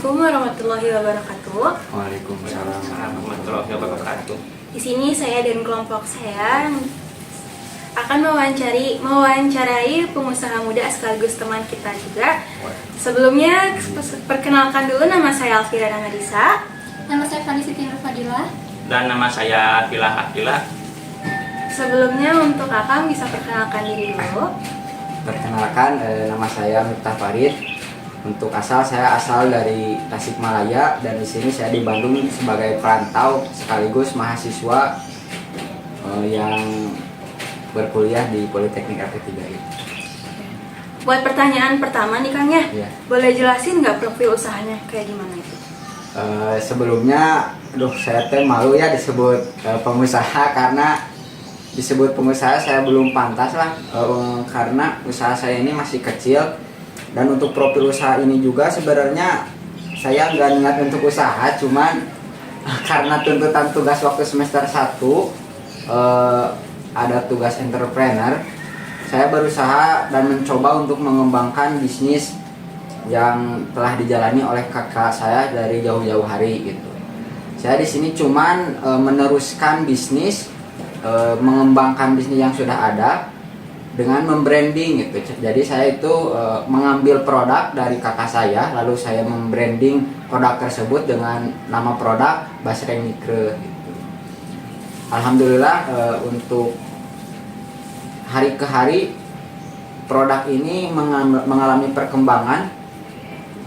Assalamualaikum warahmatullahi wabarakatuh. Waalaikumsalam warahmatullahi wabarakatuh. Di sini saya dan kelompok saya akan mewawancarai pengusaha muda sekaligus teman kita juga. Sebelumnya perkenalkan dulu, nama saya Alfira Namadisa. Nama saya Fani Siti Nur Fadilah. Dan nama saya Pilah Akila. Sebelumnya untuk Akang bisa perkenalkan diri dulu. Perkenalkan, nama saya Miftah Farid. Untuk saya asal dari Tasikmalaya dan di sini saya di Bandung sebagai perantau sekaligus mahasiswa yang berkuliah di Politeknik FT3 gitu. Buat pertanyaan pertama nih Kang ya, Iya. boleh jelasin nggak profil usahanya kayak gimana itu? Sebelumnya, saya malu ya disebut pengusaha karena disebut pengusaha saya belum pantas lah karena usaha saya ini masih kecil. Dan untuk profil usaha ini juga sebenarnya saya nggak niat untuk usaha, cuman karena tuntutan tugas waktu semester 1 ada tugas entrepreneur, saya berusaha dan mencoba untuk mengembangkan bisnis yang telah dijalani oleh kakak saya dari jauh-jauh hari gitu. Saya di sini cuman meneruskan bisnis, mengembangkan bisnis yang sudah ada dengan membranding gitu. Jadi saya itu mengambil produk dari kakak saya, lalu saya membranding produk tersebut dengan nama produk Basreng Mikro gitu. Alhamdulillah untuk hari ke hari produk ini mengalami perkembangan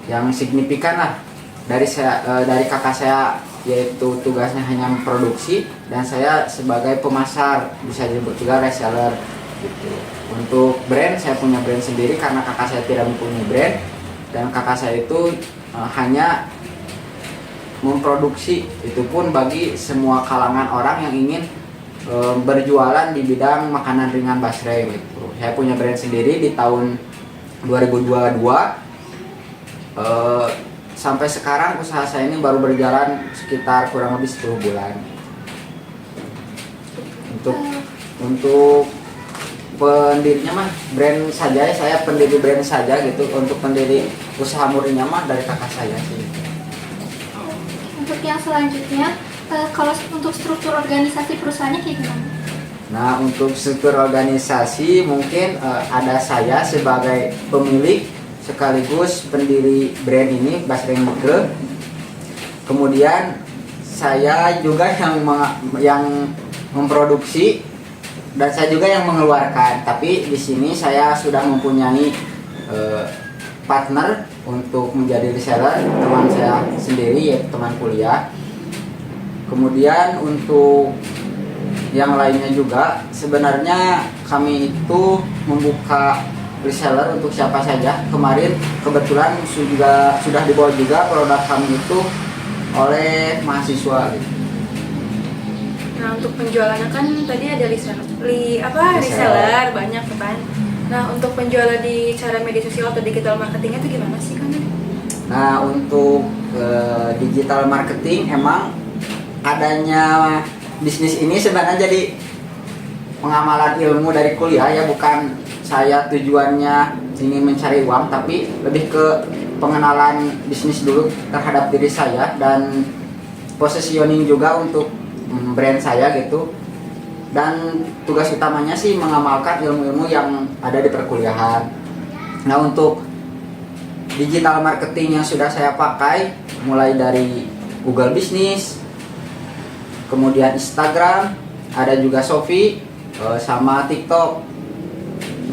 yang signifikan lah. Dari kakak saya, yaitu tugasnya hanya memproduksi dan saya sebagai pemasar, bisa disebut juga reseller gitu. Untuk brand, saya punya brand sendiri karena kakak saya tidak mempunyai brand, dan kakak saya itu hanya memproduksi, itu pun bagi semua kalangan orang yang ingin berjualan di bidang makanan ringan basreng gitu. Saya punya brand sendiri di tahun 2022. Sampai sekarang usaha saya ini baru berjalan sekitar kurang lebih 10 bulan. Untuk pendirinya mah brand saja, saya pendiri brand saja gitu. Untuk pendiri usaha murninya mah dari kakak saya sih. Untuk yang selanjutnya, kalau untuk struktur organisasi perusahaannya kayak gimana? Nah, untuk struktur organisasi mungkin ada saya sebagai pemilik sekaligus pendiri brand ini Basreng Mikro. Kemudian saya juga yang memproduksi dan saya juga yang mengeluarkan. Tapi di sini saya sudah mempunyai partner untuk menjadi reseller, teman saya sendiri yaitu teman kuliah. Kemudian untuk yang lainnya juga sebenarnya kami itu membuka reseller untuk siapa saja. Kemarin kebetulan sudah dibawa juga produk kami itu oleh mahasiswa gitu. Nah, untuk penjualannya kan tadi ada reseller banyak kan. Nah, untuk penjualan di cara media sosial atau digital marketingnya itu gimana sih kan? Nah, untuk digital marketing emang adanya bisnis ini sebenarnya jadi pengamalan ilmu dari kuliah ya, bukan saya tujuannya ingin mencari uang, tapi lebih ke pengenalan bisnis dulu terhadap diri saya dan positioning juga untuk brand saya gitu. Dan tugas utamanya sih mengamalkan ilmu-ilmu yang ada di perkuliahan. Nah, untuk digital marketing yang sudah saya pakai mulai dari Google Business, kemudian Instagram, ada juga Shopee, sama TikTok.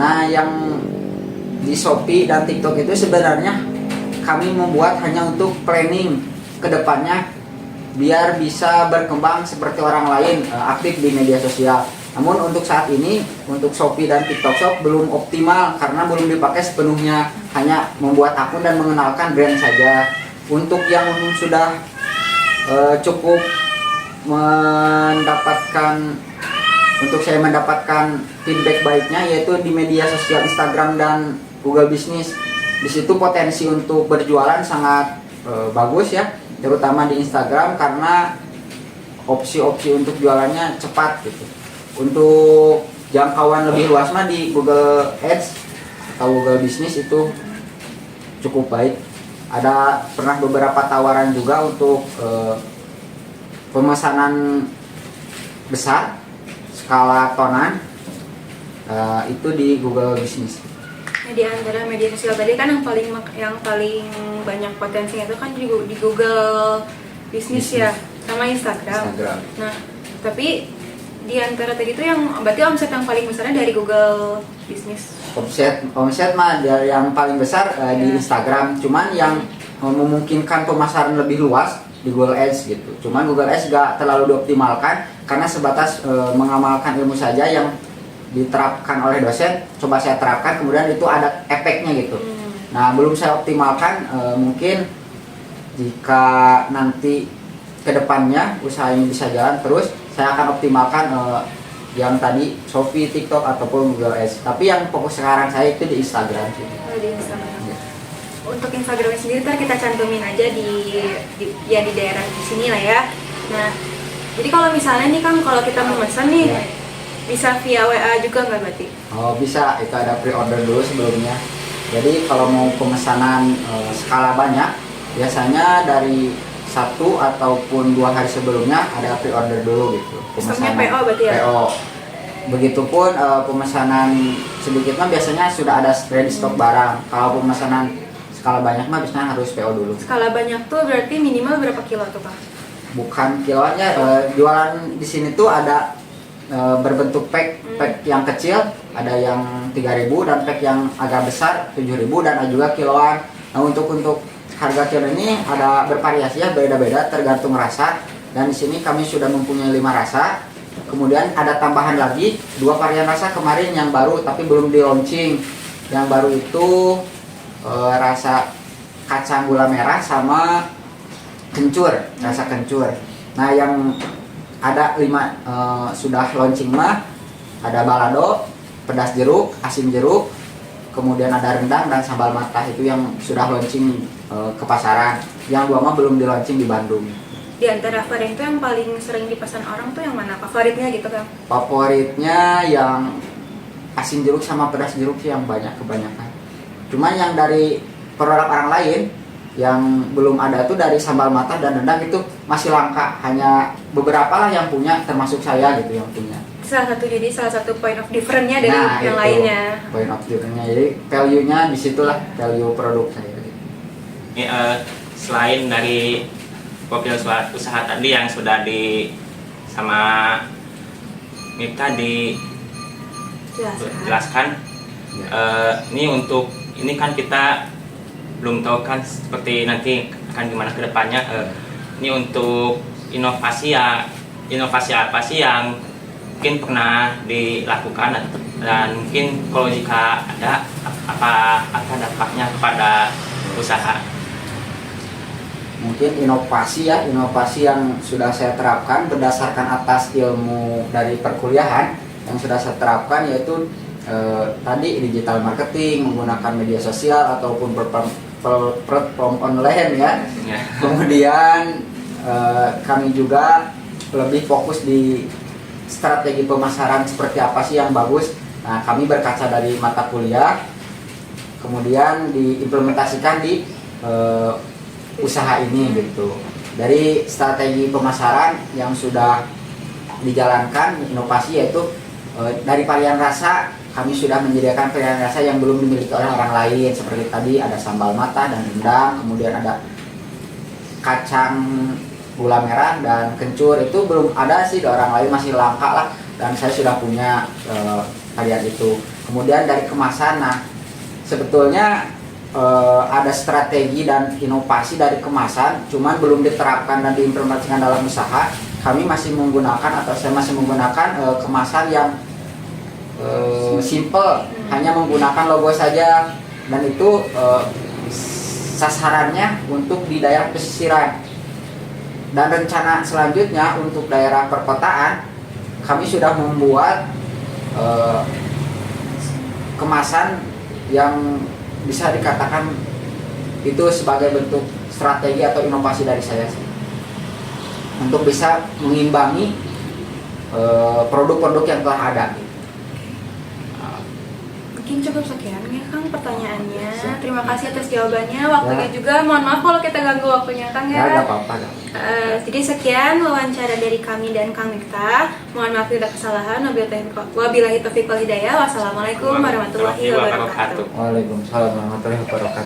Nah, yang di Shopee dan TikTok itu sebenarnya kami membuat hanya untuk planning ke depannya biar bisa berkembang seperti orang lain, aktif di media sosial. Namun untuk saat ini, untuk Shopee dan TikTok Shop belum optimal karena belum dipakai sepenuhnya, hanya membuat akun dan mengenalkan brand saja. Untuk yang sudah cukup untuk saya mendapatkan feedback baiknya yaitu di media sosial Instagram dan Google Business. Di situ potensi untuk berjualan sangat bagus ya, terutama di Instagram karena opsi-opsi untuk jualannya cepat gitu. Untuk jangkauan lebih luas mah di Google Ads atau Google Business itu cukup baik. ada pernah beberapa tawaran juga untuk pemesanan besar skala tonan, itu di Google Business. Nah, di antara media sosial tadi kan yang paling banyak potensinya itu kan di Google Business ya, sama Instagram. Nah, tapi di antara tadi itu yang berarti omset yang paling besarnya dari Google Business. Omset mah dari yang paling besar di Instagram, cuman yang memungkinkan pemasaran lebih luas di Google Ads gitu. Cuman Google Ads gak terlalu dioptimalkan karena sebatas mengamalkan ilmu saja yang diterapkan oleh dosen. Coba saya terapkan, kemudian itu ada efeknya gitu. Nah, belum saya optimalkan. Mungkin jika nanti kedepannya usaha ini bisa jalan terus, saya akan optimalkan yang tadi Shopee, TikTok ataupun Google Ads. Tapi yang fokus sekarang saya itu di Instagram sih. Di Instagram. Untuk Instagramnya sendiri ntar kita cantumin aja di daerah di sini lah ya. Nah, jadi kalau misalnya nih kan kalau kita memesan nih bisa via WA juga nggak berarti? Oh bisa, itu ada pre-order dulu sebelumnya. Jadi kalau mau pemesanan skala banyak, biasanya dari 1 ataupun 2 hari sebelumnya ada pre-order dulu gitu. Pemesanan PO berarti ya? PO. Begitupun pemesanan sedikit mah biasanya sudah ada ready stok barang. Kalau pemesanan skala banyak mah biasanya harus PO dulu. Skala banyak tuh berarti minimal berapa kilo tuh Pak? Bukan kiloannya, jualan di sini tuh ada berbentuk pack yang kecil, ada yang 3.000 dan pack yang agak besar 7.000 dan ada juga kiloan. Nah, untuk harga kilo ini ada bervariasi ya, beda-beda tergantung rasa. Dan di sini kami sudah mempunyai 5 rasa. Kemudian ada tambahan lagi 2 varian rasa kemarin yang baru tapi belum di launching. Yang baru itu rasa kacang gula merah sama kencur, rasa kencur. Nah, yang ada 5 sudah launching mah ada balado, pedas jeruk, asin jeruk, kemudian ada rendang dan sambal matah. Itu yang sudah launching ke pasaran. Yang 2 mah belum di launching di Bandung. Di antara varian itu yang paling sering dipesan orang tuh yang mana favoritnya gitu kan? Favoritnya yang asin jeruk sama pedas jeruk sih yang kebanyakan. Cuman yang dari produk orang lain yang belum ada tuh dari sambal matah dan rendang itu masih langka, hanya beberapa lah yang punya, termasuk saya gitu yang punya. Salah satu point of difference-nya dari yang lainnya. Point of difference-nya, jadi value-nya disitulah, value produk saya. Ini selain dari profil usaha tadi yang sudah sama Mita dijelaskan, ini kan kita belum tahu kan seperti nanti akan gimana ke depannya. Ini untuk inovasi apa sih yang mungkin pernah dilakukan dan mungkin kalau jika ada apa dampaknya kepada usaha? Mungkin inovasi yang sudah saya terapkan berdasarkan atas ilmu dari perkuliahan yang sudah saya terapkan, yaitu tadi digital marketing, menggunakan media sosial ataupun platform online ya. Kemudian kami juga lebih fokus di strategi pemasaran seperti apa sih yang bagus. Nah, kami berkaca dari mata kuliah, kemudian diimplementasikan di usaha ini gitu. Dari strategi pemasaran yang sudah dijalankan, inovasi yaitu dari varian rasa, kami sudah menyediakan varian rasa yang belum dimiliki oleh orang lain. Seperti tadi ada sambal matah dan rendang, kemudian ada kacang gula merah dan kencur. Itu belum ada sih di orang lain, masih langka lah. Dan saya sudah punya varian itu. Kemudian dari kemasan, nah sebetulnya ada strategi dan inovasi dari kemasan, cuman belum diterapkan dan diimplementasikan dalam usaha. Kami masih menggunakan atau saya masih menggunakan kemasan yang simple, hanya menggunakan logo saja, dan itu sasarannya untuk di daerah pesisiran. Dan rencana selanjutnya untuk daerah perkotaan, kami sudah membuat kemasan yang bisa dikatakan itu sebagai bentuk strategi atau inovasi dari saya untuk bisa mengimbangi produk-produk yang telah ada. Mungkin cukup sekian ya Kang pertanyaannya. Terima kasih atas jawabannya. Waktunya juga mohon maaf kalau kita ganggu waktunya Kang Ya, ya. nggak apa-apa. Jadi sekian wawancara dari kami dan Kang Mikta. Mohon maaf bila kesalahan. Wabillahi taufiq wal hidayah. Wassalamualaikum warahmatullahi wabarakatuh. Waalaikumsalam warahmatullahi wabarakatuh.